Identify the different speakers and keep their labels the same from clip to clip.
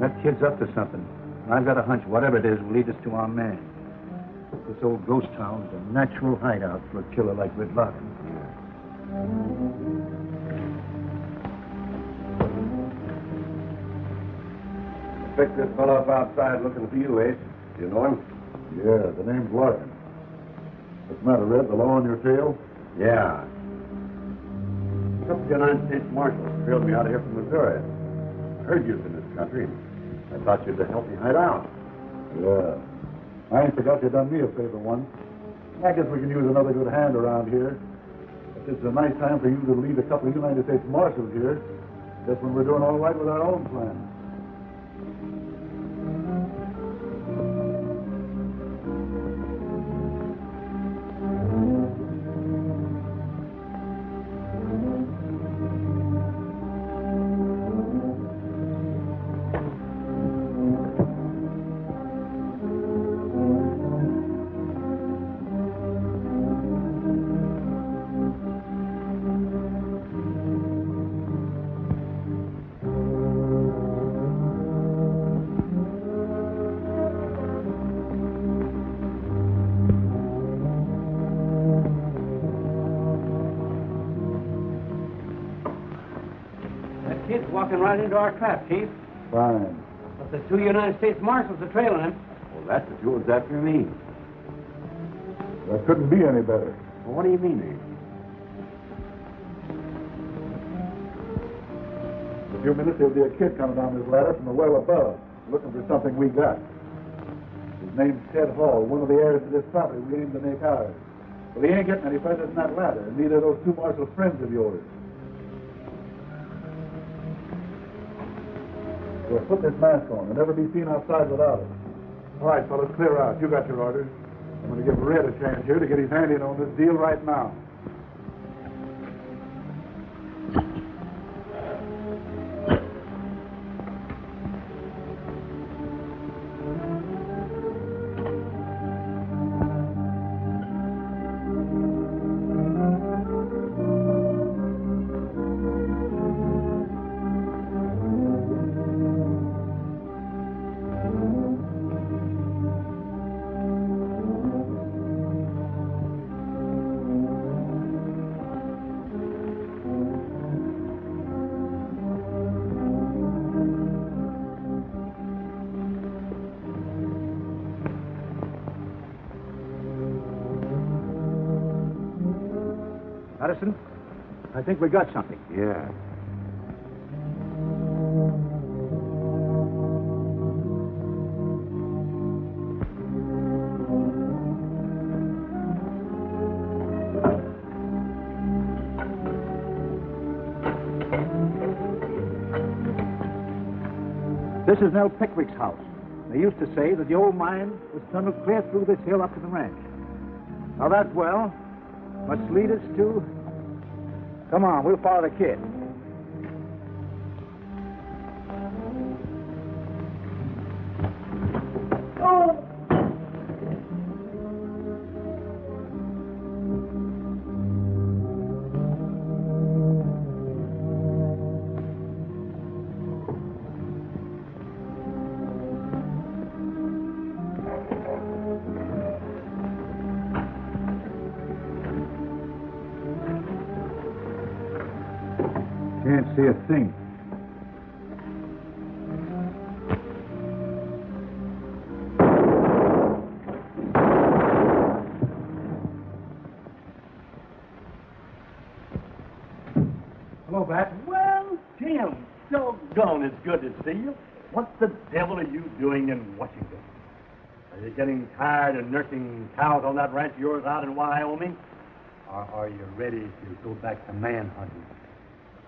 Speaker 1: That kid's up to something. I've got a hunch whatever it is will lead us to our man. This old ghost town is a natural hideout for a killer like Red Larkin.
Speaker 2: Picked this fellow up outside looking for you, Ace. Do you know him?
Speaker 3: Yeah, the name's Larkin. What's the matter, Red? The law on your tail?
Speaker 2: Yeah. A couple of United States Marshals trailed me out of here from Missouri. I heard you was in this country. I thought you'd help me hide out.
Speaker 3: Yeah. I ain't forgot you done me a favor once. I guess we can use another good hand around here. But this is a nice time for you to lead a couple of United States Marshals here, just when we're doing all right with our own plans.
Speaker 1: Walking right into our trap, Chief.
Speaker 3: Fine.
Speaker 1: But the two United States Marshals are trailing him.
Speaker 2: Well, that's what you was after me.
Speaker 3: That couldn't be any better.
Speaker 2: Well, what do you mean, Ace?
Speaker 3: In a few minutes, there'll be a kid coming down this ladder from the well above, looking for something we got. His name's Ted Hall, one of the heirs to this property we aim to make ours. Well, he ain't getting any further than that ladder, and neither are those two Marshal friends of yours. Well, put this mask on and never be seen outside without it. All right, fellas, clear out. You got your orders. I'm going to give Red a chance here to get his hand in on this deal right now.
Speaker 1: Patterson, I think we got something.
Speaker 2: Yeah.
Speaker 1: This is Nell Pickwick's house. They used to say that the old mine was tunneled clear through this hill up to the ranch. Now that well must lead us to... Come on, we'll follow the kid. Oh! Can't see a thing. Hello, Bat.
Speaker 4: Well, Tim, doggone, it's good to see you. What the devil are you doing in Washington? Are you getting tired of nursing cows on that ranch of yours out in Wyoming? Or are you ready to go back to manhunting?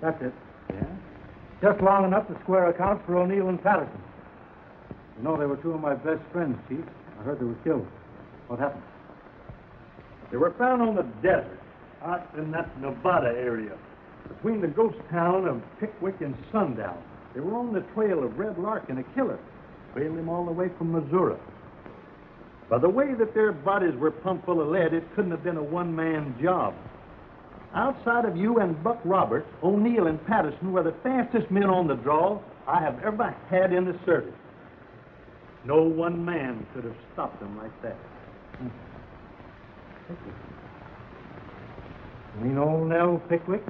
Speaker 1: That's it.
Speaker 4: Yeah?
Speaker 1: Just long enough to square accounts for O'Neill and Patterson. You know, they were two of my best friends, Chief. I heard they were killed. What happened?
Speaker 4: They were found on the desert, out in that Nevada area, between the ghost town of Pickwick and Sundown. They were on the trail of Red Larkin, a killer. Trailed him all the way from Missouri. By the way that their bodies were pumped full of lead, it couldn't have been a one-man job. Outside of you and Buck Roberts, O'Neill and Patterson were the fastest men on the draw, I have ever had in the service. No one man could have stopped them like that.
Speaker 1: You mean old Nell Pickwick?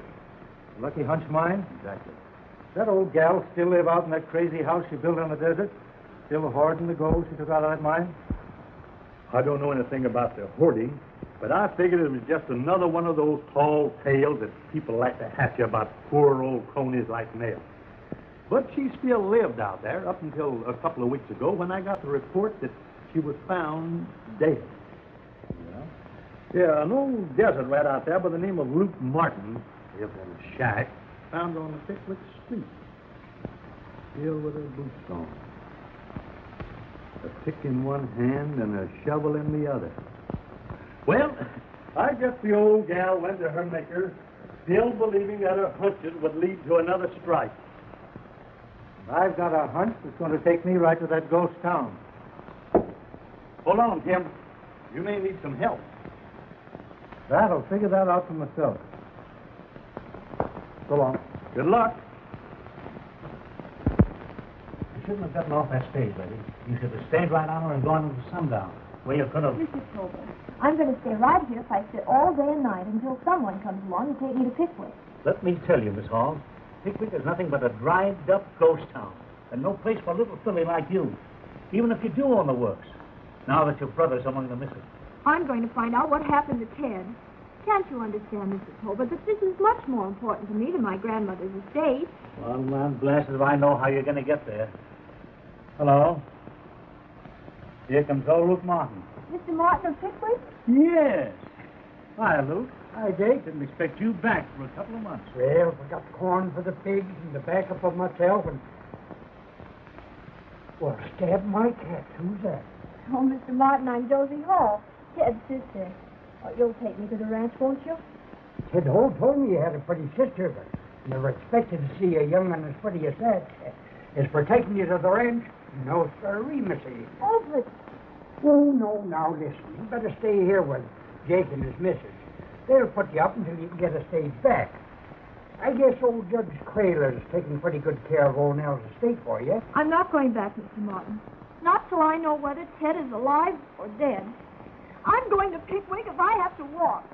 Speaker 1: Lucky Hunch mine?
Speaker 4: Exactly.
Speaker 1: That old gal still live out in that crazy house she built on the desert? Still hoarding the gold she took out of that mine?
Speaker 4: I don't know anything about the hoarding, but I figured it was just another one of those tall tales that people like to hatch about poor old cronies like Nell. But she still lived out there up until a couple of weeks ago when I got the report that she was found dead. Yeah, an old desert rat out there by the name of Luke Martin lived in a shack found on the Pickwick Street, still with her boots on. A pick in one hand and a shovel in the other. Well, I guess the old gal went to her maker, still believing that her hunches would lead to another strike.
Speaker 1: I've got a hunch that's going to take me right to that ghost town.
Speaker 4: Hold on, Tim. You may need some help.
Speaker 1: I'll figure that out for myself. So long.
Speaker 4: Good luck.
Speaker 5: You shouldn't have gotten off that stage, lady. You should have stayed right on her and gone until sundown. Where you could have...
Speaker 6: Mr. Tobin, I'm going to stay right here if I sit all day and night until someone comes along and take me to Pickwick.
Speaker 5: Let me tell you, Miss Hall, Pickwick is nothing but a dried-up ghost town, and no place for a little filly like you, even if you do own the works, now that your brother's among the missing.
Speaker 6: I'm going to find out what happened to Ted. Can't you understand, Mr. Tobin, that this is much more important to me than my grandmother's estate?
Speaker 5: Well, man, blasted if I know how you're going to get there. Hello? Here comes old Luke Martin.
Speaker 6: Mr. Martin of Pickwick?
Speaker 5: Yes. Hi, Luke. Hi, Jake. Didn't expect you back for a couple of months.
Speaker 7: Well, we got corn for the pigs and the backup of myself and... Well, stab my cat. Who's that?
Speaker 6: Oh, Mr. Martin, I'm Josie Hall, Ted's sister. Oh, you'll take me to the ranch, won't you?
Speaker 7: Ted Holt told me you had a pretty sister, but never expected to see a young one as pretty as that. Is for taking you to the ranch? No, sirree, missy.
Speaker 6: Oh, but...
Speaker 7: Oh, no, now listen. You better stay here with Jake and his missus. They'll put you up until you can get a stage back. I guess old Judge Crayler's taking pretty good care of old Nell's estate for you.
Speaker 6: I'm not going back, Mr. Martin. Not till I know whether Ted is alive or dead. I'm going to Pickwick if I have to walk.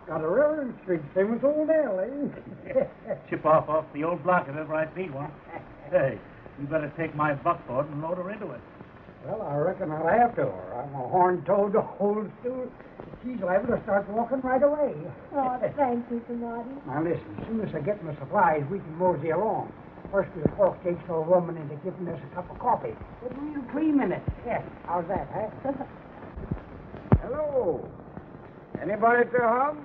Speaker 7: Got a railroad street, same as old Nell, eh?
Speaker 5: Chip off the old block if ever I see one. Hey, you better take my buckboard and load her into it.
Speaker 7: Well, I reckon I'll have to, or I'm a horn-toed old stool. She's liable to start walking right away.
Speaker 6: Oh, thanks, Mr. Martin.
Speaker 7: Now, listen, as soon as I get my supplies, we can mosey along. First, we'll talk Jake's old woman into giving us a cup of coffee with real cream in it. Yeah, how's that, huh?
Speaker 8: Hello. Anybody to hum?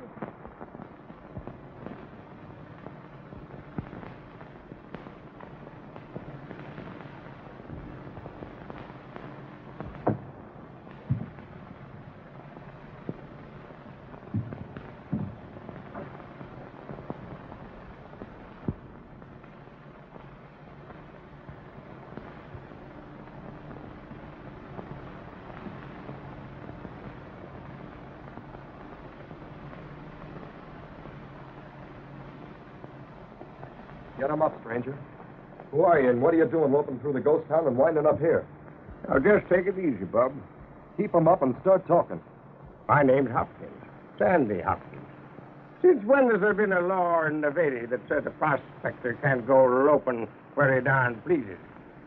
Speaker 9: Get him up, stranger. Who are you, and what are you doing loping through the ghost town and winding up here?
Speaker 8: Now, just take it easy, bub.
Speaker 9: Keep him up and start talking.
Speaker 8: My name's Hopkins, Sandy Hopkins. Since when has there been a law in Nevada that says a prospector can't go loping where he darn pleases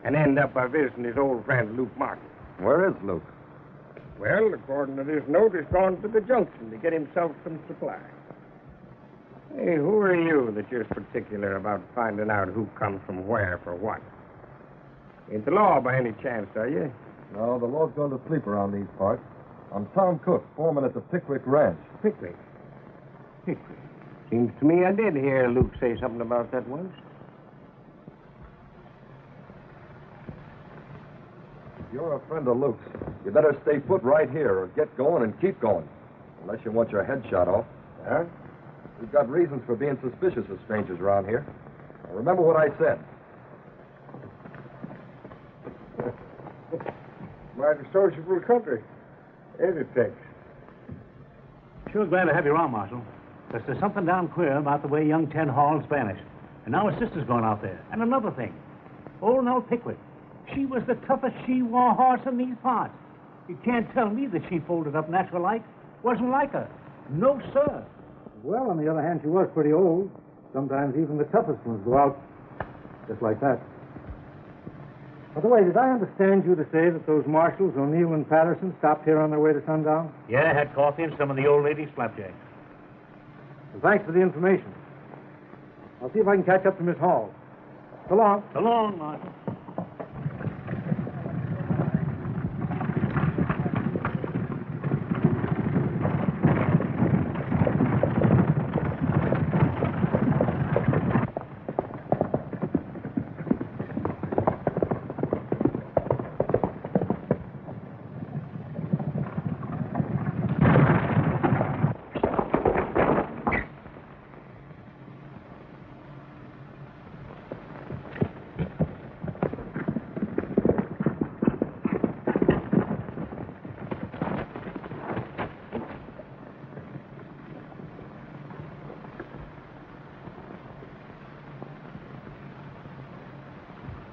Speaker 8: and end up by visiting his old friend Luke Martin?
Speaker 9: Where is Luke?
Speaker 8: Well, according to this note, he's gone to the junction to get himself some supplies. Hey, who are you that you're particular about finding out who comes from where for what? Ain't the law by any chance, are you?
Speaker 9: No, the law's going to sleep around these parts. I'm Tom Cook, foreman at the Pickwick Ranch.
Speaker 8: Pickwick. Pickwick. Seems to me I did hear Luke say something about that once.
Speaker 9: If you're a friend of Luke's, you better stay put right here or get going and keep going. Unless you want your head shot off.
Speaker 8: Huh?
Speaker 9: We've got reasons for being suspicious of strangers around here. Now, remember what I said.
Speaker 8: Mighty sociable country. Ain't it, Tex?
Speaker 5: Sure glad to have you around, Marshal. Because there's something down queer about the way young Ted Hall's vanished. And now his sister's gone out there. And another thing. Old Nell Pickwick. She was the toughest she-war horse in these parts. You can't tell me that she folded up natural like. Wasn't like her. No, sir.
Speaker 1: Well, on the other hand, she was pretty old. Sometimes even the toughest ones go out just like that. By the way, did I understand you to say that those Marshals, O'Neill and Patterson, stopped here on their way to sundown?
Speaker 5: Yeah, had coffee and some of the old ladies' flapjacks.
Speaker 1: Well, thanks for the information. I'll see if I can catch up to Miss Hall. So long.
Speaker 5: So long, Marshal.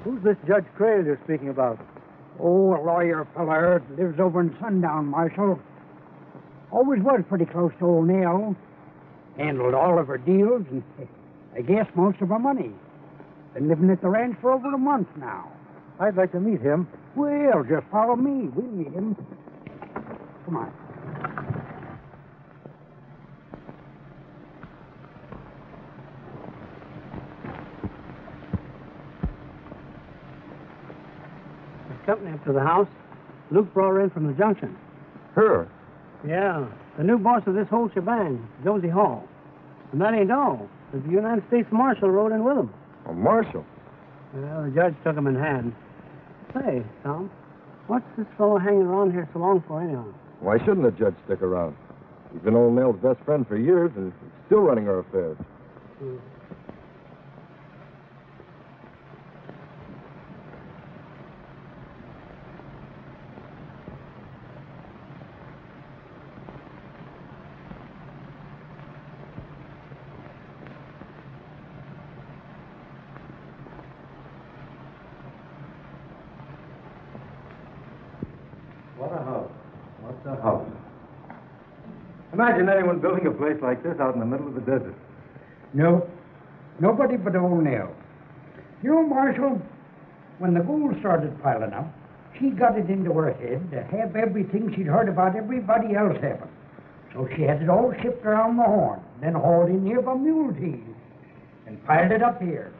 Speaker 1: Who's this Judge Crail you're speaking about?
Speaker 7: Oh, a lawyer feller lives over in Sundown, Marshal. Always was pretty close to old Nell. Handled all of her deals and, I guess, most of her money. Been living at the ranch for over a month now.
Speaker 1: I'd like to meet him.
Speaker 7: Well, just follow me. We'll meet him. Come on.
Speaker 10: Company up to the house. Luke brought her in from the junction.
Speaker 9: Her?
Speaker 10: Yeah, the new boss of this whole shebang, Josie Hall. And that ain't all. The United States Marshal rode in with him.
Speaker 9: A Marshal?
Speaker 10: Well, the judge took him in hand. Say, Tom, what's this fellow hanging around here so long for anyhow?
Speaker 9: Why shouldn't the judge stick around? He's been old Nell's best friend for years and he's still running her affairs.
Speaker 1: What a house. What's a house? Imagine anyone building a place like this out in the middle of the desert.
Speaker 7: No, nobody but old Nell. You know, Marshal, when the gold started piling up, she got it into her head to have everything she'd heard about everybody else having. So she had it all shipped around the Horn, then hauled in here by mule teams, and piled it up here.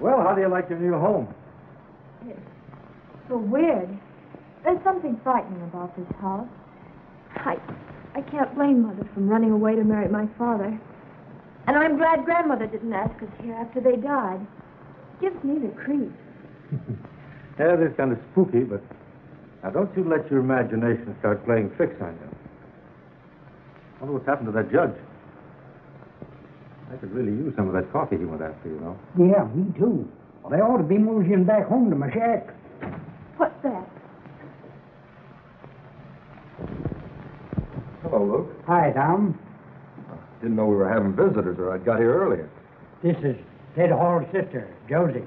Speaker 1: Well, how do you like your new home?
Speaker 6: It's so weird. There's something frightening about this house. I can't blame Mother from running away to marry my father. And I'm glad Grandmother didn't ask us here after they died. It gives me the creeps.
Speaker 1: Yeah, it is kind of spooky, but now don't you let your imagination start playing tricks on you. I wonder what's happened to that judge. I could really use some of that coffee he went after, you know.
Speaker 7: Yeah, me too. Well, they ought to be moseying back home to my shack.
Speaker 6: What's that?
Speaker 9: Hello, Luke.
Speaker 7: Hi, Tom.
Speaker 9: Didn't know we were having visitors or I'd got here earlier.
Speaker 7: This is Ted Hall's sister, Josie.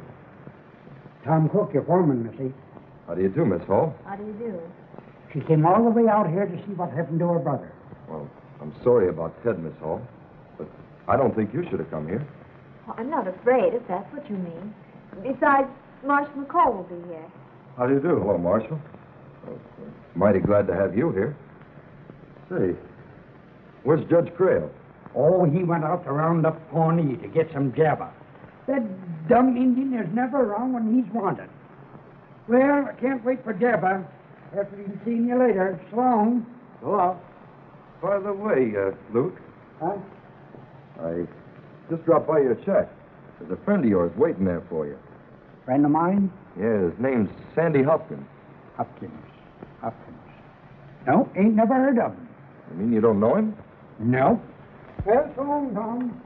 Speaker 7: Tom Cook, your foreman, Missy.
Speaker 9: How do you do, Miss Hall?
Speaker 6: How do you do?
Speaker 7: She came all the way out here to see what happened to her brother.
Speaker 9: Well, I'm sorry about Ted, Miss Hall, but I don't think you should have come here.
Speaker 6: Well, I'm not afraid, if that's what you mean. Besides, Marshal McCoy will be here.
Speaker 1: How do you do?
Speaker 9: Hello, Marshal. Mighty glad to have you here. Say, where's Judge Crail?
Speaker 7: Oh, he went out to round up Pawnee to get some jabba. That dumb Indian is never around when he's wanted. Well, I can't wait for jabba. After he's seen you later. So long.
Speaker 1: So long.
Speaker 9: By the way, Luke,
Speaker 7: Huh?
Speaker 9: I just dropped by your shack. There's a friend of yours waiting there for you.
Speaker 7: Friend of mine?
Speaker 9: Yeah, his name's Sandy Hopkins.
Speaker 7: Hopkins. No, ain't never heard of him.
Speaker 9: You mean you don't know him?
Speaker 7: No. Well, so long, Tom.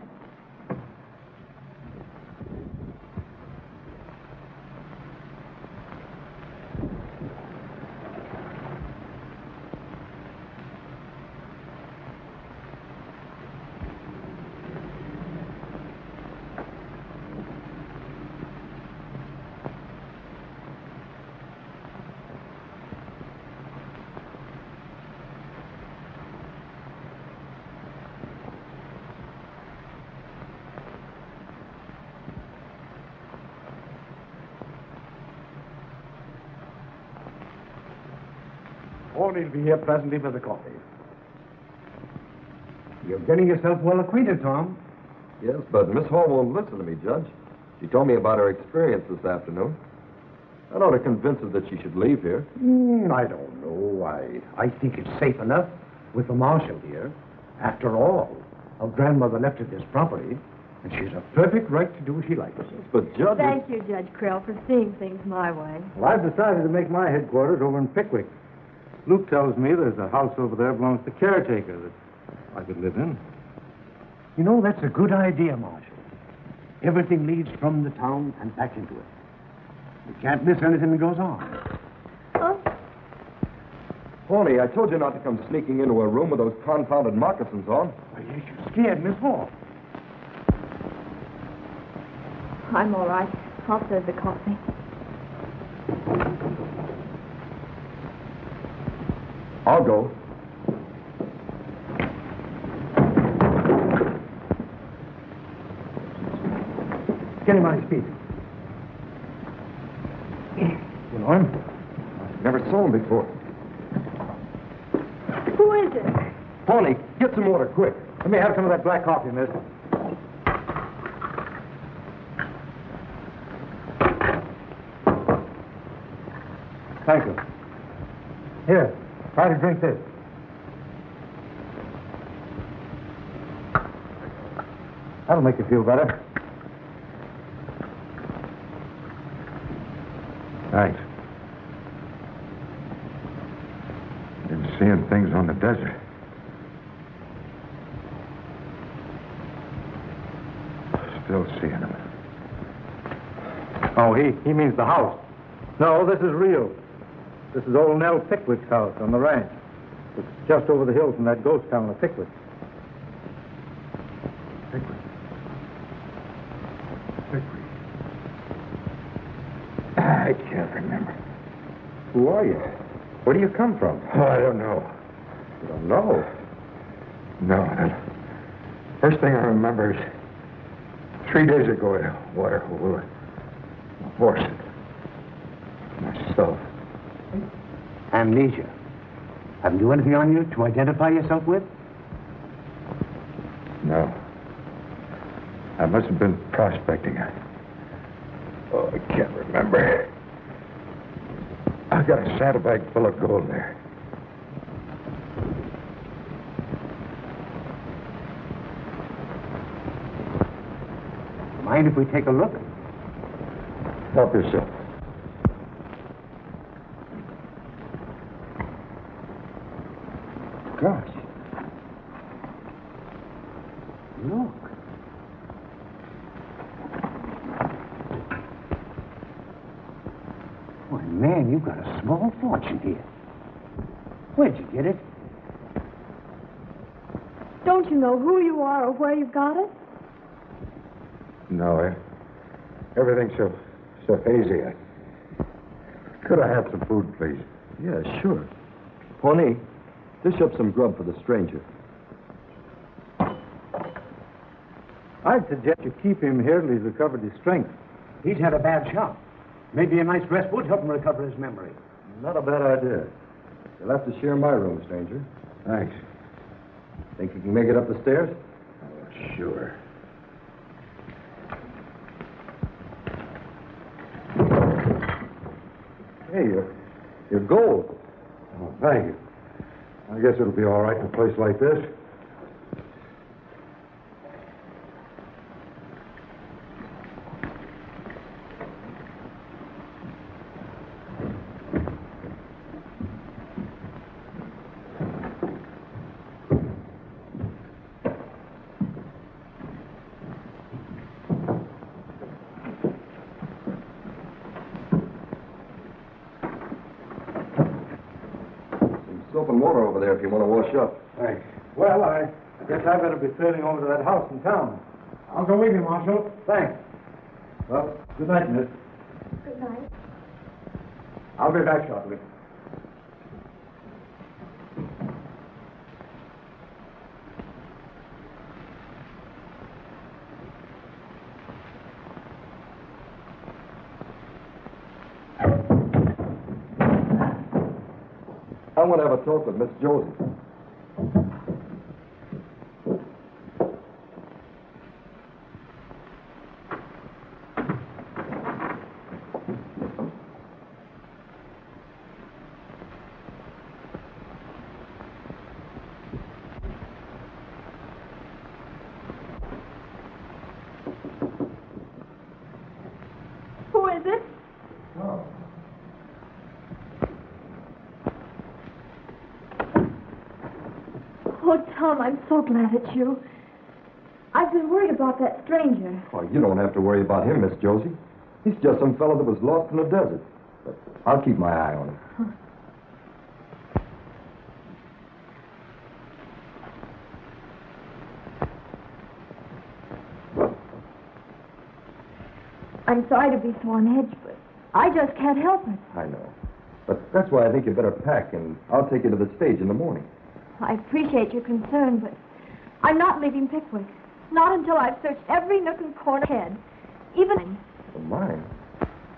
Speaker 1: Only will be here presently for the coffee.
Speaker 11: You're getting yourself well acquainted, Tom.
Speaker 9: Yes, but Miss Hall won't listen to me, Judge. She told me about her experience this afternoon. I ought to convince her that she should leave here.
Speaker 11: I don't know. I think it's safe enough with the Marshal here. After all, her grandmother left her this property, and she has a perfect right to do as she likes.
Speaker 9: But, Judge...
Speaker 6: Thank you, Judge Krill, for seeing things my way.
Speaker 1: Well, I've decided to make my headquarters over in Pickwick. Luke tells me there's a house over there belongs to the caretaker that I could live in.
Speaker 11: You know, that's a good idea, Marshal. Everything leads from the town and back into it. You can't miss anything that goes on.
Speaker 6: Huh?
Speaker 9: Pony, I told you not to come sneaking into a room with those confounded moccasins on.
Speaker 11: Well, yes, you scared Miss Hall.
Speaker 6: I'm all right. I'll serve the coffee.
Speaker 9: I'll go.
Speaker 11: Get him on his feet. You know him?
Speaker 9: Never saw him before.
Speaker 6: Who is it?
Speaker 9: Pony, get some water, quick.
Speaker 1: Let me have some of that black coffee, miss. Thank you. Here, try to drink this. That'll make you feel better.
Speaker 3: Thanks. Been seeing things on the desert. Still seeing them.
Speaker 1: Oh, he means the house. No, this is real. This is old Nell Pickwick's house on the ranch. It's just over the hill from that ghost town of Pickwick.
Speaker 3: Pickwick. I can't remember.
Speaker 9: Who are you? Where do you come from?
Speaker 3: Oh, I don't know.
Speaker 9: You don't know?
Speaker 3: No. The first thing I remember is 3 days ago at a water hole, a horse and myself.
Speaker 11: Amnesia. Haven't you anything on you to identify yourself with?
Speaker 3: No. I must have been prospecting. Oh, I can't remember. I got a saddlebag full of gold there.
Speaker 11: Mind if we take a look?
Speaker 3: Help yourself.
Speaker 11: Gosh. Look. Why, man, you've got a small fortune here. Where'd you get it?
Speaker 6: Don't you know who you are or where you've got it?
Speaker 3: No, everything's so hazy. Could I have some food, please?
Speaker 9: Yeah, sure. Pony, dish up some grub for the stranger.
Speaker 1: I'd suggest you keep him here till he's recovered his strength.
Speaker 11: He's had a bad shock. Maybe a nice rest would help him recover his memory.
Speaker 9: Not a bad idea. You'll have to share my room, stranger.
Speaker 3: Thanks.
Speaker 9: Think you can make it up the stairs?
Speaker 3: Oh, sure.
Speaker 9: Hey, your gold.
Speaker 3: Oh, thank you. I guess it'll be all right in a place like this.
Speaker 9: Soap and water over there if you want to wash up.
Speaker 1: Thanks. Well, I guess I better be sailing over to that house in town.
Speaker 11: I'll go with you, Marshal.
Speaker 1: Thanks. Well, good night, miss.
Speaker 6: Good night.
Speaker 1: I'll be back shortly.
Speaker 9: I want to have a talk with Miss Josie.
Speaker 6: Who is it? Oh, Tom, I'm so glad it's you. I've been worried about that stranger.
Speaker 9: Why, you don't have to worry about him, Miss Josie. He's just some fellow that was lost in the desert. But I'll keep my eye on him.
Speaker 6: I'm sorry to be so on edge, but I just can't help it.
Speaker 9: I know. But that's why I think you better pack, and I'll take you to the stage in the morning.
Speaker 6: I appreciate your concern, but I'm not leaving Pickwick. Not until I've searched every nook and corner ahead. Even...
Speaker 9: The mine?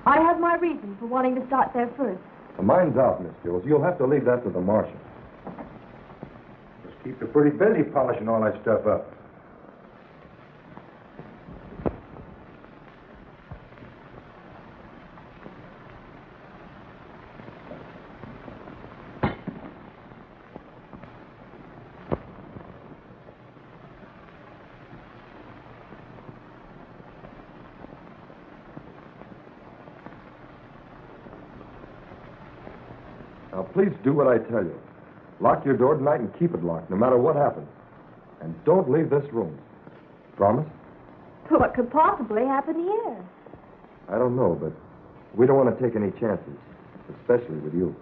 Speaker 6: I have my reason for wanting to start there first.
Speaker 9: The mine's out, Miss Josie. You'll have to leave that to the Marshal.
Speaker 3: Just keep you pretty busy polishing all that stuff up.
Speaker 9: Now, please do what I tell you. Lock your door tonight and keep it locked, no matter what happens. And don't leave this room. Promise?
Speaker 6: What could possibly happen here?
Speaker 9: I don't know, but we don't want to take any chances, especially with you.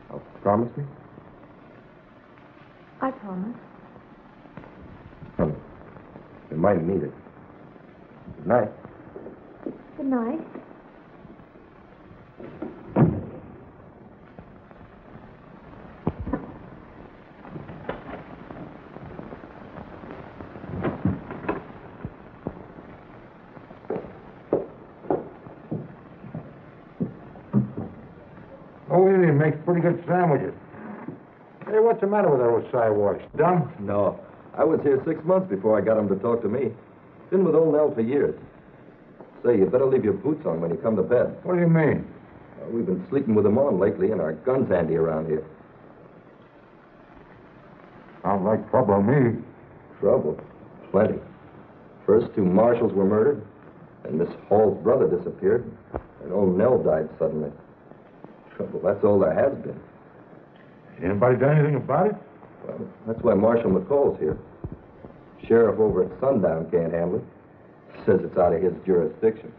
Speaker 9: Now, promise me?
Speaker 6: I promise.
Speaker 9: Honey, you might need it. Good night.
Speaker 6: Good night.
Speaker 3: Oh, he makes pretty good sandwiches. Hey, what's the matter with that old Siwash? Dumb?
Speaker 9: No. I was here 6 months before I got him to talk to me. Been with old Nell for years. Say, you better leave your boots on when you come to bed.
Speaker 3: What do you mean?
Speaker 9: We've been sleeping with them on lately, and our guns handy around here.
Speaker 3: Sounds like trouble to me.
Speaker 9: Trouble? Plenty. First 2 marshals were murdered, and Miss Hall's brother disappeared, and old Nell died suddenly. Trouble, that's all there has been.
Speaker 3: Anybody done anything about it?
Speaker 9: Well, that's why Marshal McCoy's here. Sheriff over at Sundown can't handle it. Says it's out of his jurisdiction.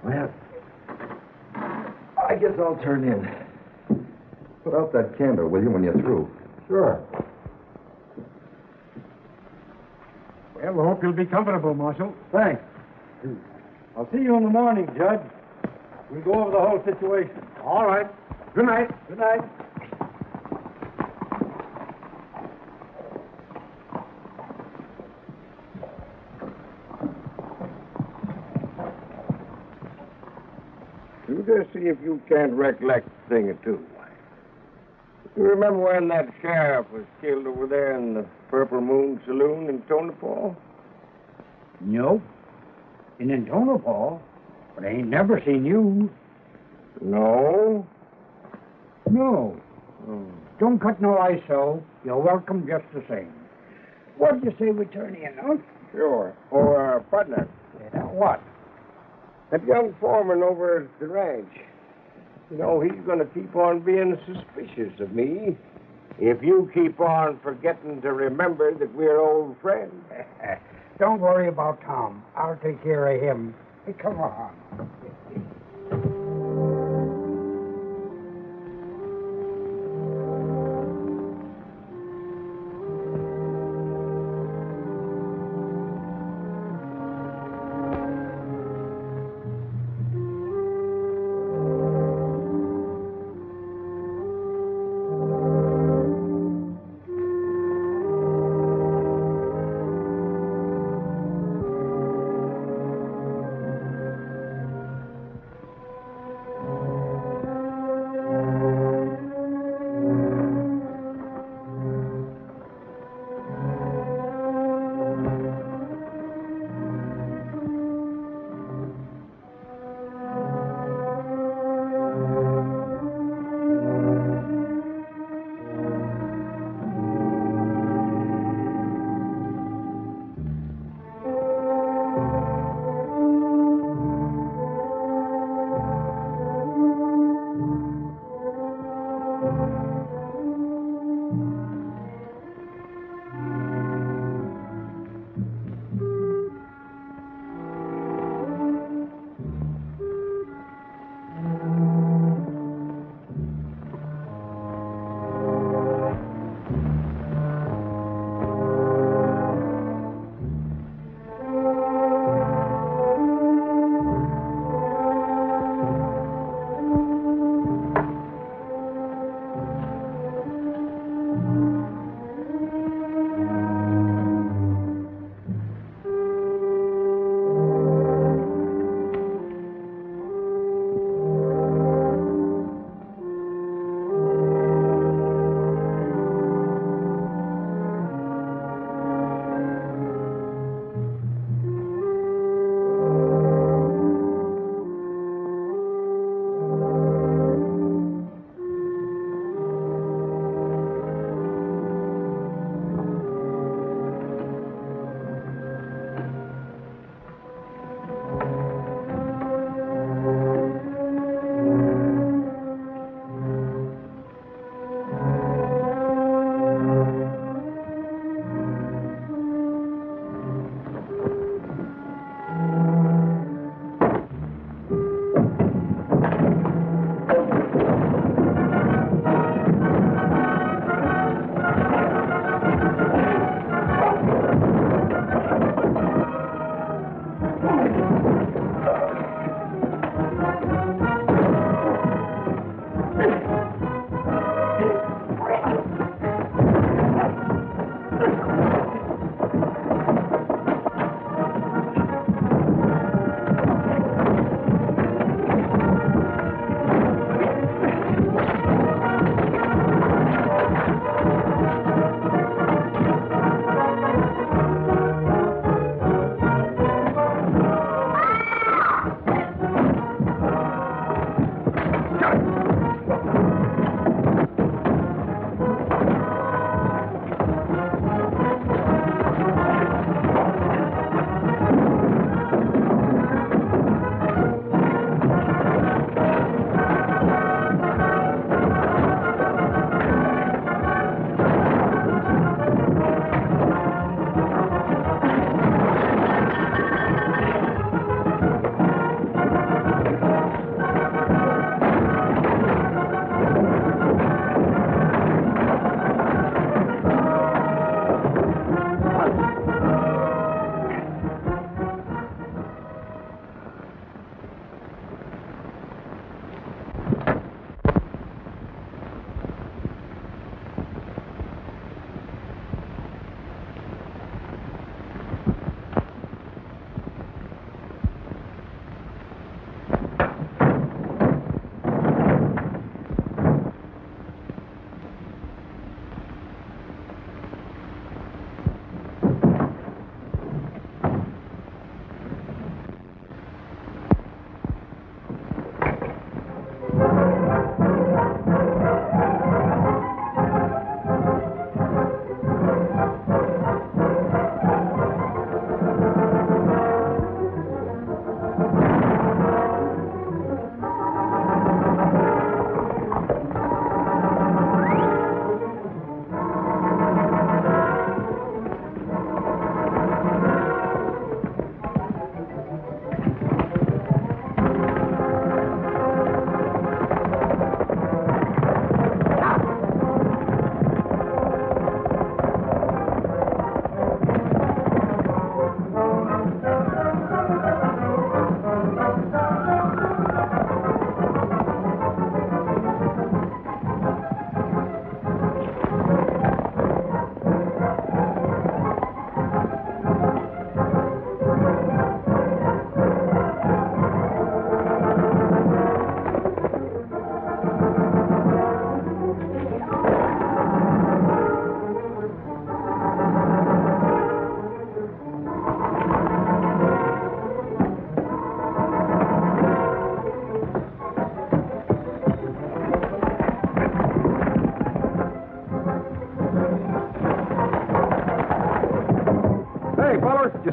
Speaker 9: Well, I guess I'll turn in. Put out that candle, will you, when you're through?
Speaker 3: Sure. Well, I hope you'll be comfortable, Marshal.
Speaker 1: Thanks. I'll see you in the morning, Judge. We'll go over the whole situation.
Speaker 3: All right. Good night.
Speaker 1: Good night.
Speaker 8: You just see if you can't recollect a thing or two. You remember when that sheriff was killed over there in the Purple Moon Saloon in Tonopah?
Speaker 7: No. In Tonopah? But I ain't never seen you.
Speaker 8: No.
Speaker 7: No. Don't cut no ice, so. You're welcome just the same. What'd you say we turn in, huh?
Speaker 8: Sure. Or, partner.
Speaker 7: Yeah, what?
Speaker 8: That young foreman over at the ranch. You know, he's going to keep on being suspicious of me if you keep on forgetting to remember that we're old friends.
Speaker 7: Don't worry about Tom. I'll take care of him. Hey, come on.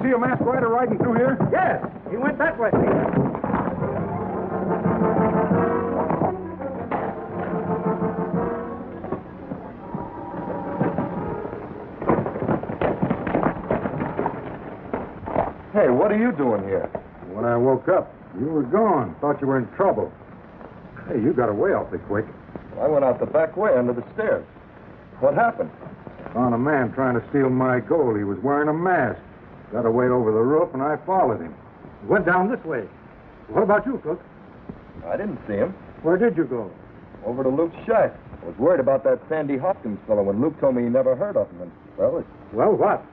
Speaker 3: see a masked rider riding through here?
Speaker 1: Yes, he went that way.
Speaker 9: Hey, what are you doing here?
Speaker 3: When I woke up, you were gone. Thought you were in trouble. Hey, you got away awfully quick.
Speaker 9: I went out the back way under the stairs. What happened?
Speaker 3: Found a man trying to steal my gold. He was wearing a mask. Got away over the roof, and I followed him.
Speaker 1: He went down this way. What about you, Cook?
Speaker 9: I didn't see him.
Speaker 1: Where did you go?
Speaker 9: Over to Luke's shack. I was worried about that Sandy Hopkins fellow when Luke told me he never heard of him. And,
Speaker 1: Well, what?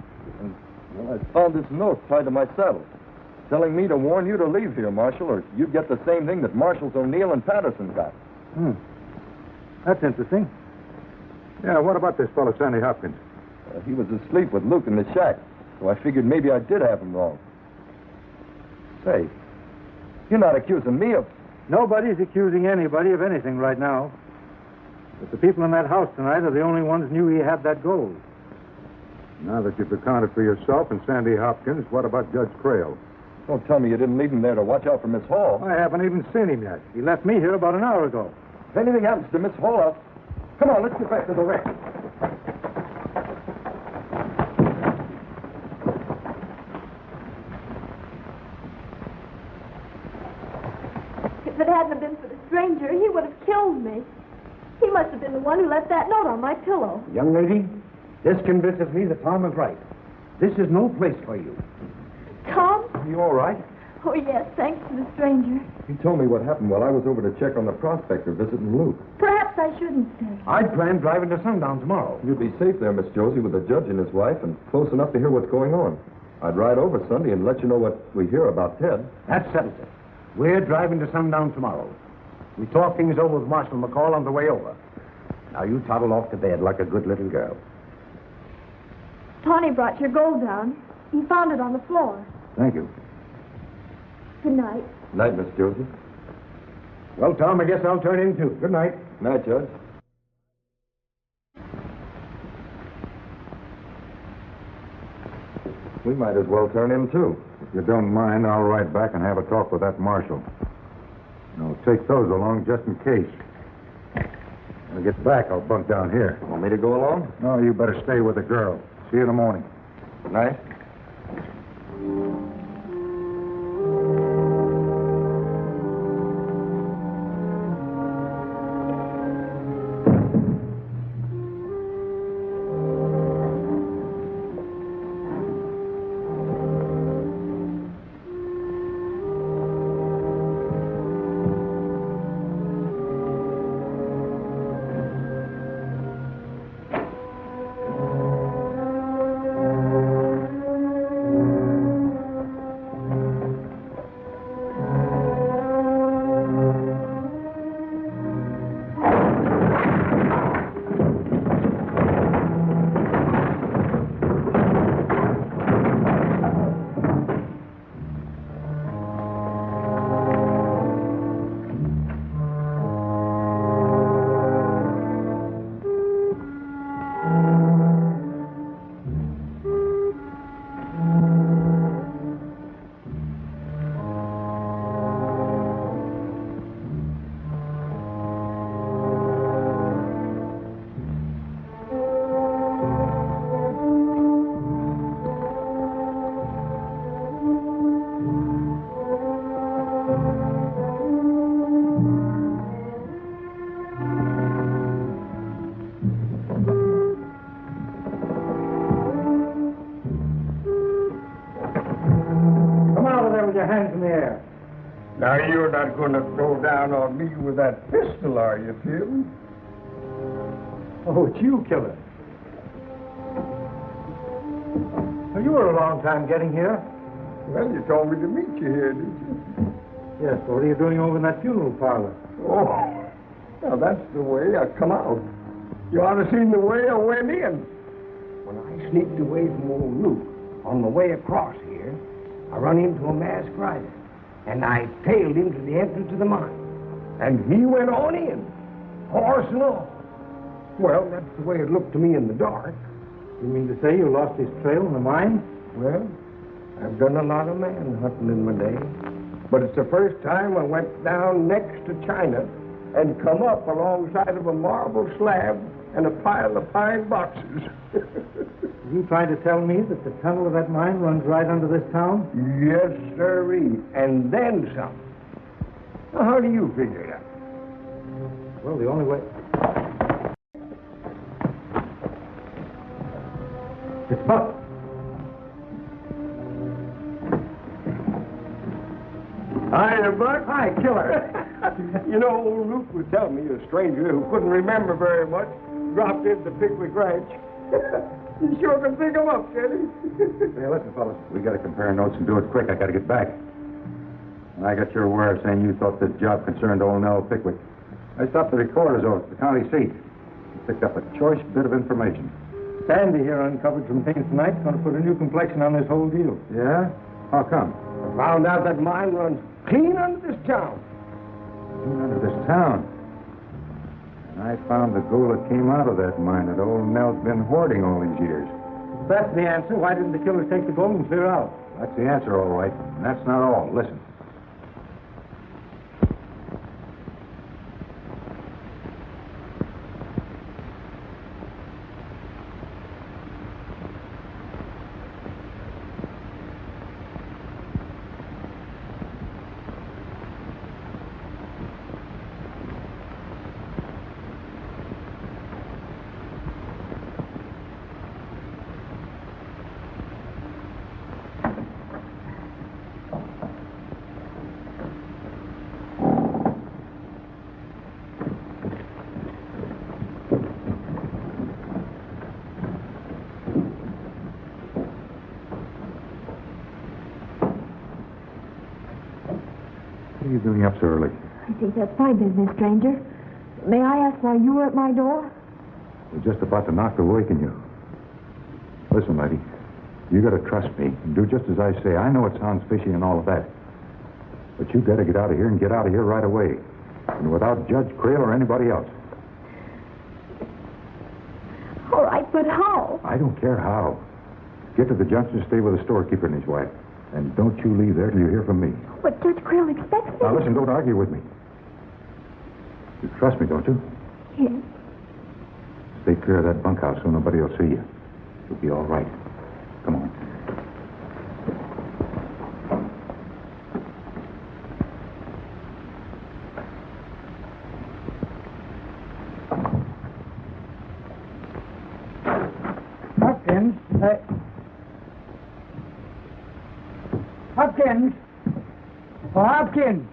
Speaker 9: I found this note tied to my saddle, telling me to warn you to leave here, Marshal, or you'd get the same thing that Marshals O'Neill and Patterson got.
Speaker 1: That's interesting.
Speaker 3: Yeah, what about this fellow, Sandy Hopkins?
Speaker 9: He was asleep with Luke in the shack, so I figured maybe I did have him wrong. Say, you're not accusing me of...
Speaker 1: Nobody's accusing anybody of anything right now. But the people in that house tonight are the only ones knew he had that gold.
Speaker 3: Now that you've accounted for yourself and Sandy Hopkins, what about Judge Crail?
Speaker 9: Don't tell me you didn't leave him there to watch out for Miss Hall.
Speaker 3: I haven't even seen him yet.
Speaker 1: He left me here about an hour ago.
Speaker 9: If anything happens to Miss Hall, come on, let's get back to the wreck.
Speaker 6: If it hadn't been for the stranger, he would have killed me. He must have been the one who left that note on my pillow.
Speaker 11: Young lady, this convinces me that Tom is right. This is no place for you.
Speaker 6: Tom?
Speaker 3: You all right?
Speaker 6: Oh, yes, thanks to the stranger.
Speaker 9: He told me what happened while I was over to check on the prospector visiting Luke.
Speaker 6: Perhaps I shouldn't stay.
Speaker 11: I'd planned driving to Sundown tomorrow.
Speaker 9: You'd be safe there, Miss Josie, with the judge and his wife, and close enough to hear what's going on. I'd ride over Sunday and let you know what we hear about Ted.
Speaker 11: That settles it. We're driving to Sundown tomorrow. We talk things over with Marshal McCoy on the way over. Now you toddle off to bed like a good little girl.
Speaker 6: Tawny brought your gold down. He found it on the floor.
Speaker 3: Thank you.
Speaker 6: Good night.
Speaker 9: Night, Miss Josie.
Speaker 11: Well, Tom, I guess I'll turn in too. Good night.
Speaker 9: Night, Judge. We might as well turn in, too.
Speaker 3: If you don't mind, I'll ride back and have a talk with that marshal. I'll take those along just in case. When I get back, I'll bunk down here.
Speaker 9: Want me to go along?
Speaker 3: No, you better stay with the girl. See you in the morning.
Speaker 9: Good night.
Speaker 1: Your hands in the air.
Speaker 8: Now, you're not going to throw down on me with that pistol, are you, Tim?
Speaker 1: Oh, it's you, killer. Well, you were a long time getting here.
Speaker 8: Well, you told me to meet you here, didn't you?
Speaker 1: Yes, but what are you doing over in that funeral parlor?
Speaker 8: Oh, now that's the way I come out. You ought to seen the way I went in. When I sneaked away from old Luke, on the way across here, I run into a masked rider, and I tailed him to the entrance of the mine. And he went on in, horse and all. Well, that's the way it looked to me in the dark.
Speaker 1: You mean to say you lost his trail in the mine?
Speaker 8: Well, I've done a lot of man hunting in my day, but it's the first time I went down next to China and come up alongside of a marble slab and a pile of pine boxes.
Speaker 1: Are you trying to tell me that the tunnel of that mine runs right under this town?
Speaker 8: Yes, sirree, and then some. Now, how do you figure it out?
Speaker 1: Well, the only way... It's Buck.
Speaker 8: Hi, Buck. Hi, Killer. You know, old Luke was telling me a stranger who couldn't remember very much dropped into Pickwick Ranch. You sure can pick him up, can he?
Speaker 2: Hey, listen, fellas. We got to compare notes and do it quick. I got to get back. And I got your word saying you thought this job concerned old Nell Pickwick. I stopped the recorder's office at the county seat. Picked up a choice bit of information.
Speaker 1: Sandy here uncovered some things tonight. Going to put a new complexion on this whole deal.
Speaker 2: Yeah? How come?
Speaker 8: I found out that mine runs clean under this town.
Speaker 2: Under this town. And I found the gold that came out of that mine that old Nell's been hoarding all these years.
Speaker 1: If that's the answer, why didn't the killers take the gold and clear out?
Speaker 2: That's the answer, all right. And that's not all. Listen. What are you doing up so early?
Speaker 6: I think that's my business, stranger. May I ask why you were at my door?
Speaker 2: We're just about to knock to waken you. Listen, lady, you got to trust me and do just as I say. I know it sounds fishy and all of that, but you got to get out of here and get out of here right away, and without Judge Creel or anybody else.
Speaker 6: All right, but how?
Speaker 2: I don't care how. Get to the junction, stay with the storekeeper and his wife, and don't you leave there till you hear from me.
Speaker 6: But Judge Creel expects me.
Speaker 2: Now listen, don't argue with me. You trust me, don't you?
Speaker 6: Yes.
Speaker 2: Stay clear of that bunkhouse so nobody will see you. You'll be all right. Come on.
Speaker 7: Hopkins. Hopkins. Oh, Hopkins.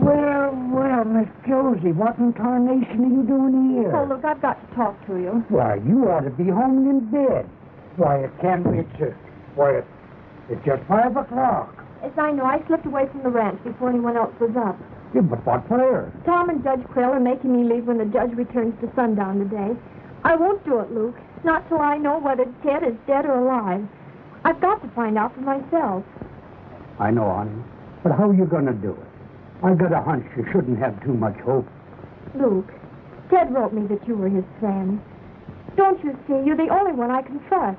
Speaker 7: Well, Miss Josie, what in tarnation are you doing here?
Speaker 6: Oh, look, I've got to talk to you.
Speaker 7: Why, you ought to be home and in bed. Why, it can't be. It's just 5 o'clock.
Speaker 6: As I know, I slipped away from the ranch before anyone else was up.
Speaker 7: Yeah, but what for?
Speaker 6: Tom and Judge Creel are making me leave when the judge returns to sundown today. I won't do it, Luke. Not till I know whether Ted is dead or alive. I've got to find out for myself.
Speaker 7: I know, honey. But how are you going to do it? I've got a hunch you shouldn't have too much hope.
Speaker 6: Luke, Ted wrote me that you were his friend. Don't you see? You're the only one I can trust.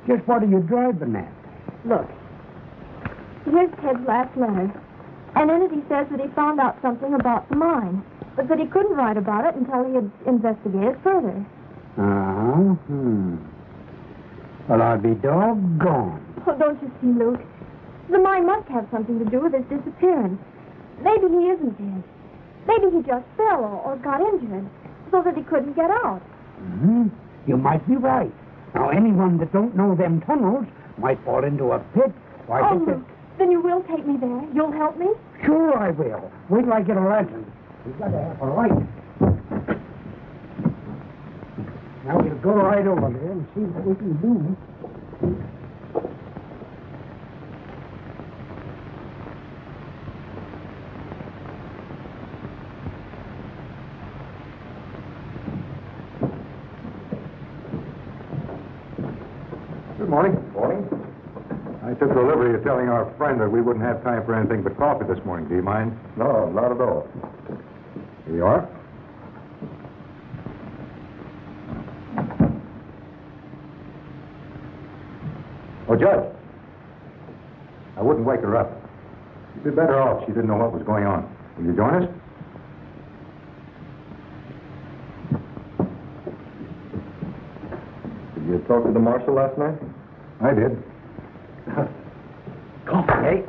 Speaker 7: Just what are you driving at?
Speaker 6: Look, here's Ted's last letter. And in it he says that he found out something about the mine, but that he couldn't write about it until he had investigated further.
Speaker 7: Uh-huh. Well, I'll be doggone.
Speaker 6: Oh, don't you see, Luke? The mine must have something to do with his disappearance. Maybe he isn't dead. Maybe he just fell or got injured so that he couldn't get out.
Speaker 7: Mm-hmm. You might be right. Now, anyone that don't know them tunnels might fall into a pit.
Speaker 6: Oh, Luke, then you will take me there? You'll help me?
Speaker 7: Sure I will. Wait till I get a lantern. We've got to have a light. Now we'll go right over there and see what we can do.
Speaker 2: Good morning.
Speaker 9: Morning.
Speaker 2: I took the liberty of telling our friend that we wouldn't have time for anything but coffee this morning. Do you mind?
Speaker 9: No, not at all.
Speaker 2: Here you are. Oh, Judge. I wouldn't wake her up. She'd be better off if she didn't know what was going on. Will you join us?
Speaker 9: Did you talk to the marshal last night?
Speaker 2: I did.
Speaker 11: Coffee, eh?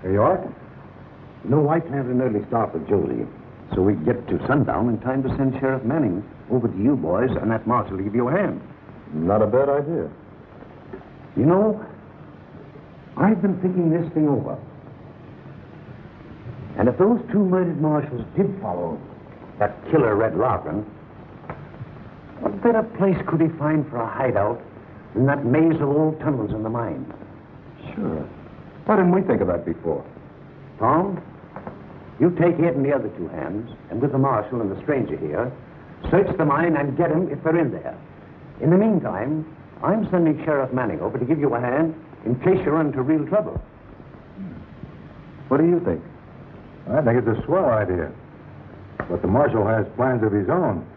Speaker 2: Here you are.
Speaker 11: No, I planned an early start with Josie, so we get to sundown in time to send Sheriff Manning over to you boys and that marshal to give you a hand.
Speaker 9: Not a bad idea.
Speaker 11: You know, I've been thinking this thing over. And if those two murdered marshals did follow that killer Red Larkin, what better place could he find for a hideout than that maze of old tunnels in the mine?
Speaker 9: Sure. Why didn't we think of that before?
Speaker 11: Tom, you take it in the other two hands, and with the marshal and the stranger here, search the mine and get them if they're in there. In the meantime, I'm sending Sheriff Manning over to give you a hand in case you run into real trouble.
Speaker 9: What do you think?
Speaker 2: I think it's a swell idea. But the marshal has plans of his own.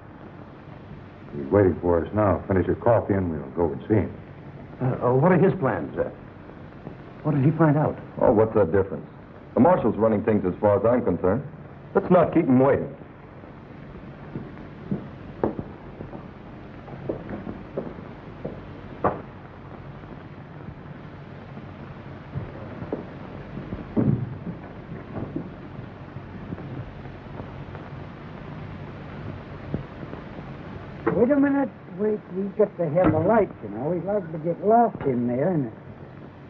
Speaker 2: He's waiting for us now. Finish your coffee and we'll go and see him.
Speaker 11: What are his plans? What did he find out?
Speaker 9: Oh, what's that difference? The marshal's running things as far as I'm concerned. Let's not keep him waiting.
Speaker 7: Wait a minute. Wait, we get to have the lights, you know. We'd like to get lost in there, and it's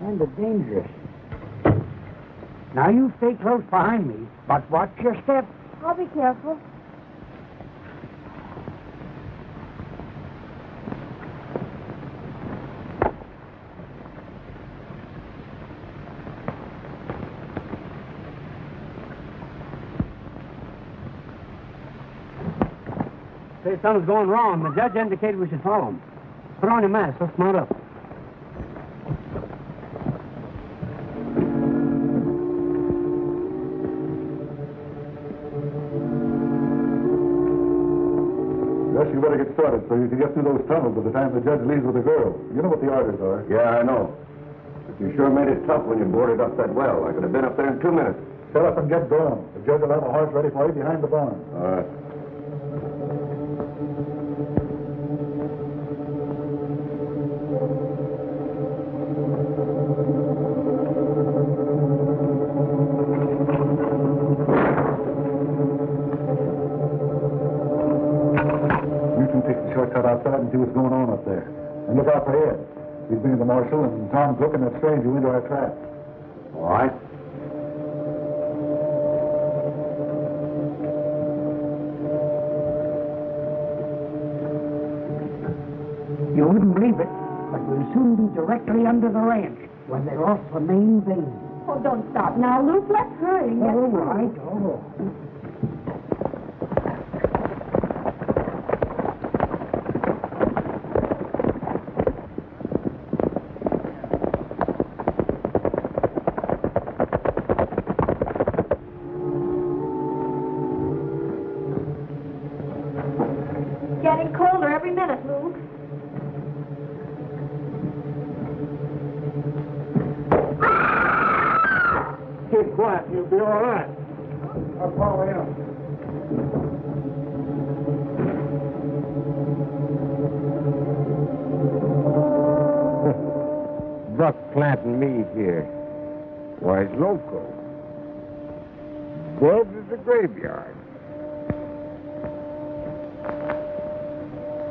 Speaker 7: kind of dangerous. Now, you stay close behind me, but watch your step.
Speaker 6: I'll be careful.
Speaker 10: Say, something's going wrong. The judge indicated we should follow him. Put on your mask. Let's mount up.
Speaker 3: Yes, you better get started so you can get through those tunnels by the time the judge leaves with the girl. You know what the orders are.
Speaker 11: Yeah, I know. But you sure made it tough when you boarded up that well. I could have been up there in 2 minutes.
Speaker 3: Shut up and get going. The judge will have a horse ready for you behind the barn.
Speaker 11: All right.
Speaker 3: Shortcut outside and see what's going on up there. And look out for Ed. He's bringing the marshal, and Tom's looking that stranger into our trap.
Speaker 2: All right.
Speaker 7: You wouldn't believe it, but we'll soon be directly under the ranch when they're off the main vein.
Speaker 6: Oh, don't stop now, Luke. Let's hurry.
Speaker 7: All right, oh.
Speaker 6: Getting colder every minute, Luke.
Speaker 3: Keep quiet, you'll be all right. I'll follow him.
Speaker 8: Buck planting me here. Why, it's loco. Dead as a graveyard.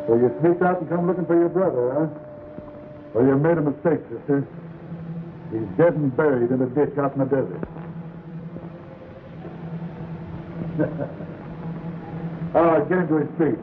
Speaker 3: So you sneaked out and come looking for your brother, huh? Well, you made a mistake, sister. He's dead and buried in a ditch out in the desert. All right, get him to his feet.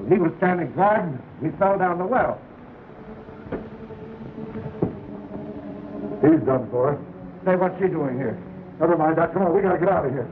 Speaker 1: He was standing guard. He fell down the well. He's done for. Say, what's she doing here? Never mind that. Come on, we gotta get out of here.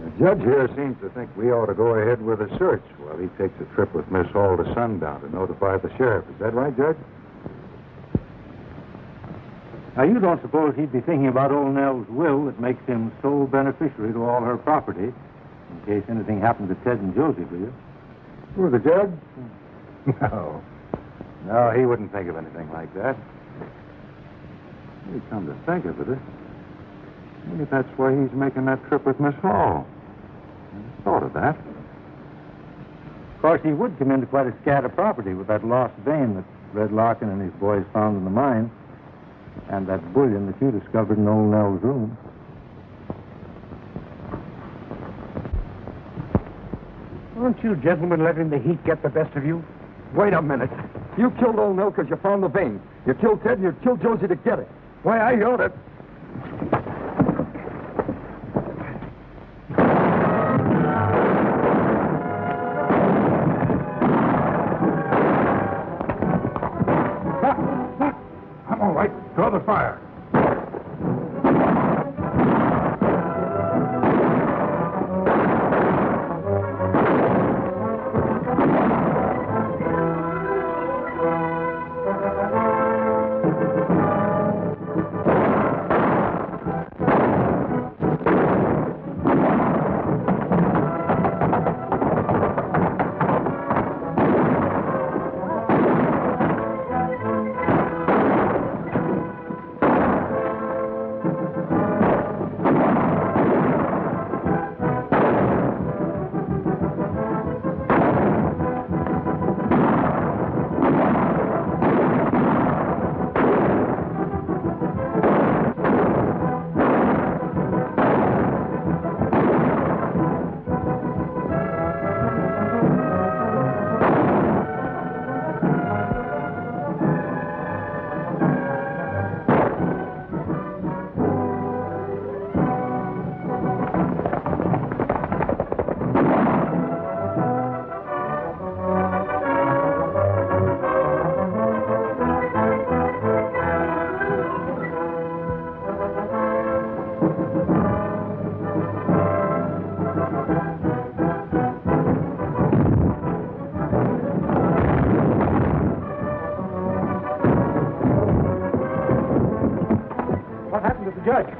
Speaker 2: The judge here seems to think we ought to go ahead with a search while he takes a trip with Miss Hall to Sundown to notify the sheriff. Is that right, Judge?
Speaker 1: Now, you don't suppose he'd be thinking about old Nell's will that makes him sole beneficiary to all her property, in case anything happened to Ted and Josie, do you?
Speaker 2: Who, the judge? No. No, he wouldn't think of anything like that. You come to think of it, maybe that's why he's making that trip with Miss Hall. I thought of that.
Speaker 1: Of course, he would come into quite a scat of property with that lost vein that Red Larkin and his boys found in the mine, and that bullion that you discovered in old Nell's room.
Speaker 12: Aren't you gentlemen letting the heat get the best of you? Wait a minute. You killed old Nell because you found the vein. You killed Ted and you killed Josie to get it. Why, I ought it.
Speaker 2: I'm all right. Throw the fire.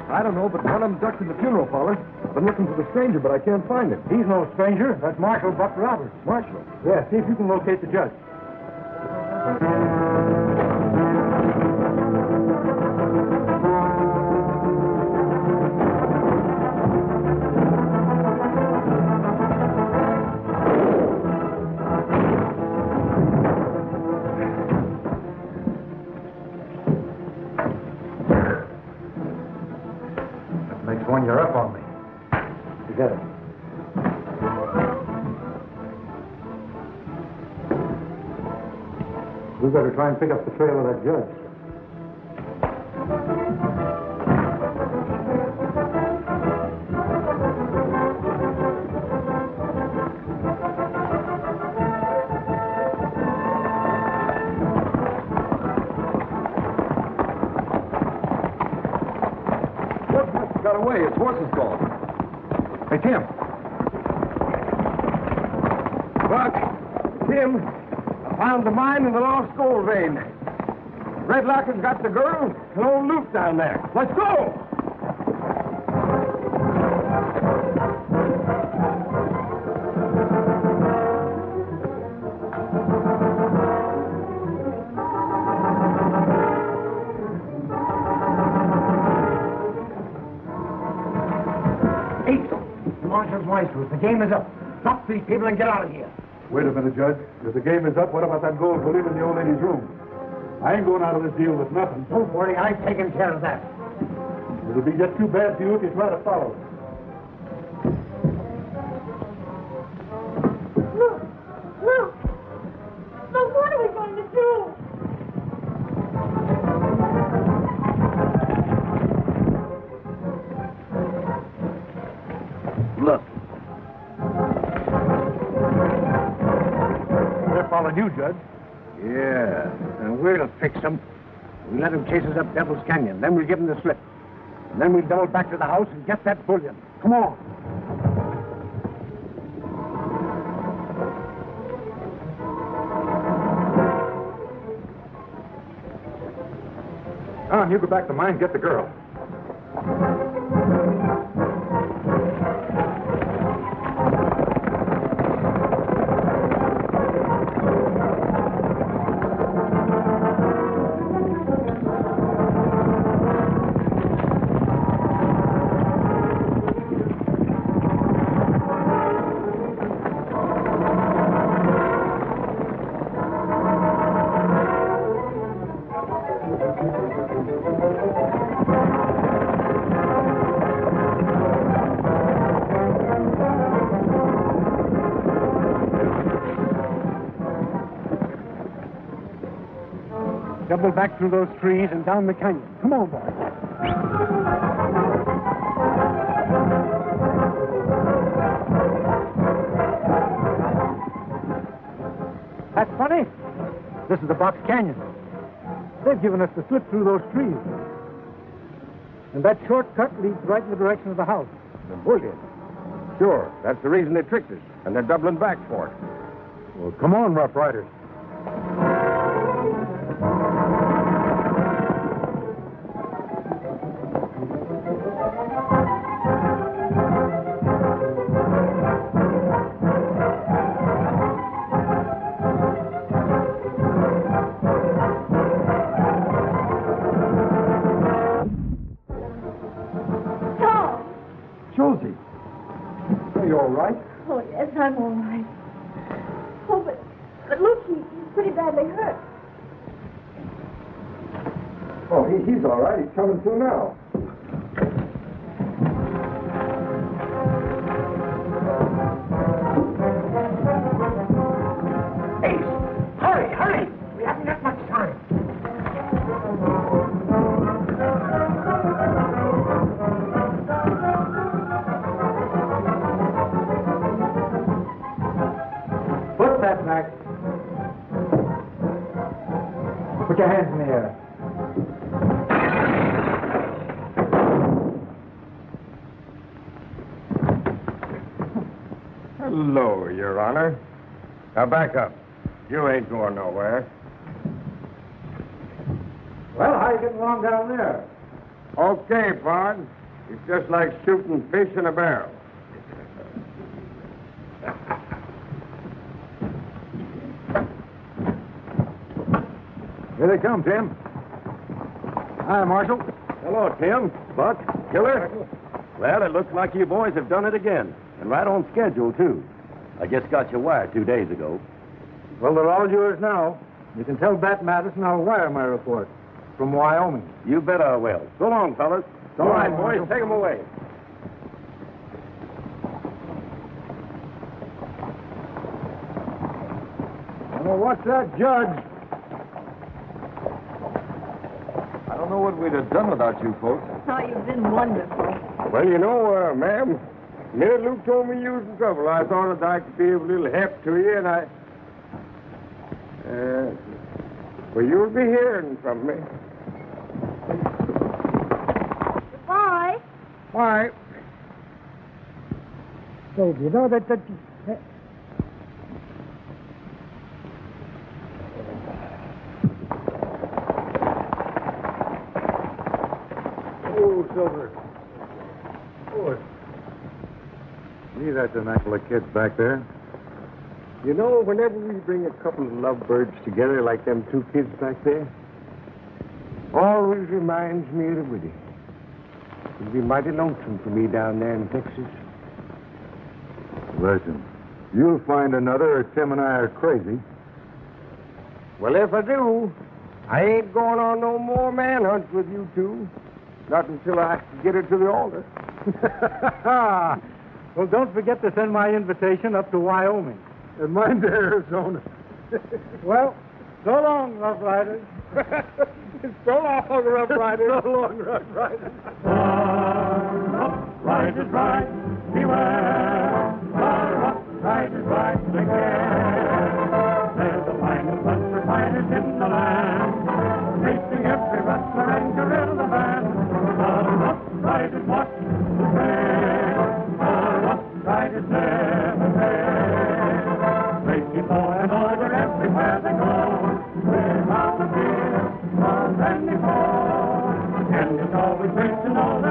Speaker 12: I don't know, but one of them ducked in the funeral parlor. I've been looking for the stranger, but I can't find him.
Speaker 1: He's no stranger. That's Marshal Buck Roberts.
Speaker 12: Marshal?
Speaker 1: Yeah, see if you can locate the judge.
Speaker 2: When you're up on me.
Speaker 1: You get it. We better try and pick up the trail of that judge.
Speaker 12: Got away. His horse is gone.
Speaker 2: Hey, Tim.
Speaker 12: Buck,
Speaker 8: Tim, I found the mine in the lost gold vein. Red Locker's got the girl and old Luke down there. Let's go!
Speaker 7: The Marshal's wise to us. The game is up. Stop these people and get out of here.
Speaker 3: Wait a minute, Judge. If the game is up, what about that gold bullion in the old lady's room? I ain't going out of this deal with nothing.
Speaker 7: Don't worry, I've taken care of that.
Speaker 3: It'll be just too bad for you if you try to follow.
Speaker 6: Look! Look! Look, what are we going to do?
Speaker 5: Look.
Speaker 3: They're following you, Judge.
Speaker 5: Yeah, and we'll fix them. We let them chase us up Devil's Canyon. Then we'll give them the slip. And then we'll double back to the house and get that bullion. Come on.
Speaker 2: Tom, you go back to mine and get the girl.
Speaker 10: Double back through those trees and down the canyon. Come on, boys. That's funny. This is the Box Canyon. They've given us the slip through those trees. And that shortcut leads right in the direction of the house.
Speaker 8: The bullion. Sure, that's the reason they tricked us, and they're doubling back for it.
Speaker 2: Well, come on, Rough Riders.
Speaker 3: Josie, are you all right?
Speaker 6: Oh, yes, I'm all right. Oh, but look, he's pretty badly hurt.
Speaker 3: Oh, he's all right. He's coming to now.
Speaker 7: Ace, hurry, hurry! We haven't got much time.
Speaker 1: Put that back. Put your hands in the air.
Speaker 8: Hello, Your Honor. Now back up. You ain't going nowhere.
Speaker 1: Well, how you getting along down there?
Speaker 8: Okay, Pard. It's just like shooting fish in a barrel.
Speaker 2: Here they come, Tim. Hi, Marshal.
Speaker 13: Hello, Tim. Buck, Killer. Well, it looks like you boys have done it again. And right on schedule, too. I just got your wire 2 days ago.
Speaker 1: Well, they're all yours now. You can tell Bat Madison I'll wire my report from Wyoming.
Speaker 13: You bet I will. So long, fellas. All right, boys, take them away.
Speaker 1: Well, what's that, Judge?
Speaker 9: I don't know what we'd have done without you folks.
Speaker 6: Oh, you've been wonderful.
Speaker 8: Well, you know, ma'am, Mayor Luke told me you was in trouble. I thought that I could be of a little help to you, and I... well, you'll be hearing from me.
Speaker 6: Goodbye.
Speaker 8: Why?
Speaker 7: So, do you know that...
Speaker 2: Silver. Oh, gee, that's a nice little kid back there.
Speaker 8: You know, whenever we bring a couple of lovebirds together like them two kids back there, always reminds me of the Woody. It'd be mighty lonesome for me down there in Texas.
Speaker 2: Listen, you'll find another, or Tim and I are crazy.
Speaker 8: Well, if I do, I ain't going on no more manhunts with you two. Not until I get her to the altar.
Speaker 10: Well, don't forget to send my invitation up to Wyoming.
Speaker 2: And mine to Arizona.
Speaker 10: Well, so long, Rough Riders.
Speaker 8: So long, Rough Riders.
Speaker 2: So long, Rough Riders.
Speaker 14: Rough Riders ride, beware. Rough Riders ride together. They're the finest bunch of riders in the land, racing every rustler and guerrilla band. The Rough Riders watch the trail. The Rough Riders never fail. They keep law and order everywhere they go, without a fear of any foe. And it's always great to know that